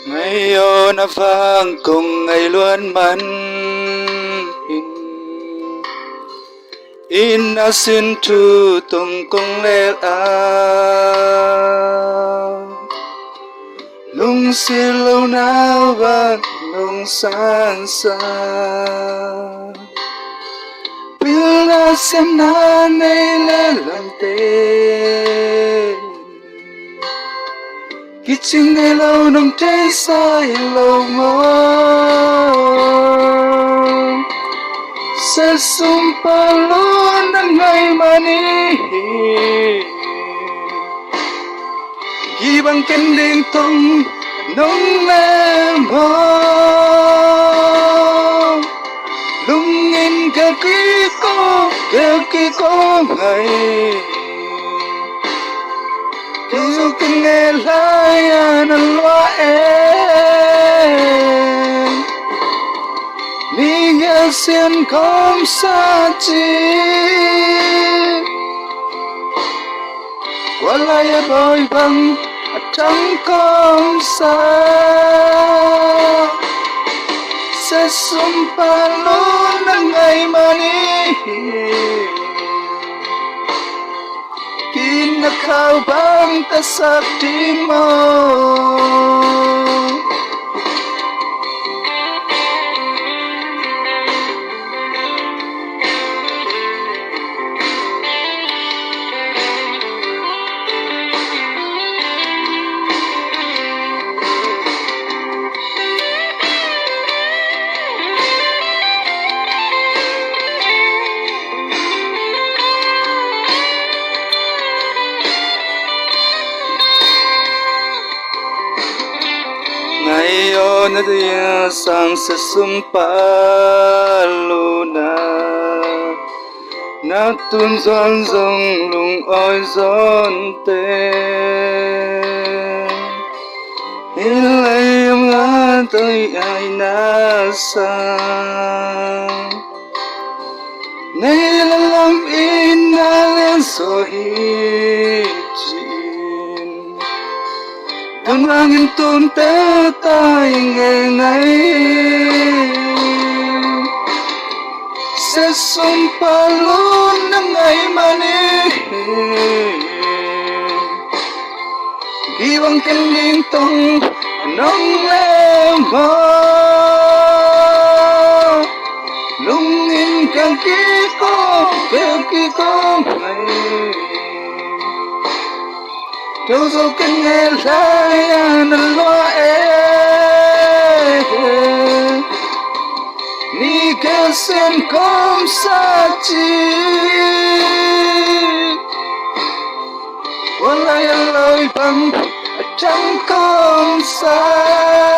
Ngayon na vang kung ngày luôn mắn in a xin tu tung công lê a lung si lâu nào vang nung san sa bil na xem na nay lên làm tê khi chinh ngày lâu nông thế sai lâu mơ sẽ sum pa luôn đến ngày mà đi khi bằng cánh liên tung nông lên mơ lung in cả kỳ có ngày yêu kinh nghe lại anh loa em ni nghe xiên không xa chi qua lại bồi bằng chẳng không xa sẽ sum pa luôn đến ngày mà đi Kinakabang ta sa timo Ngayon na diya sang sa sumpaluna Natun son dòng lùng oi giòn tê Hilay ang ato'y ay nasa Nailalam inalin so hijin Ang langin tunte tayong ngay Sa sumpalon ng ngay mani Iwang kaling tong anong lemo Lungin kang kiko ngay Đâu dấu kinh nghe lại anh loa Ni kêu xin không xa chi Walang lời bằng chẳng không xa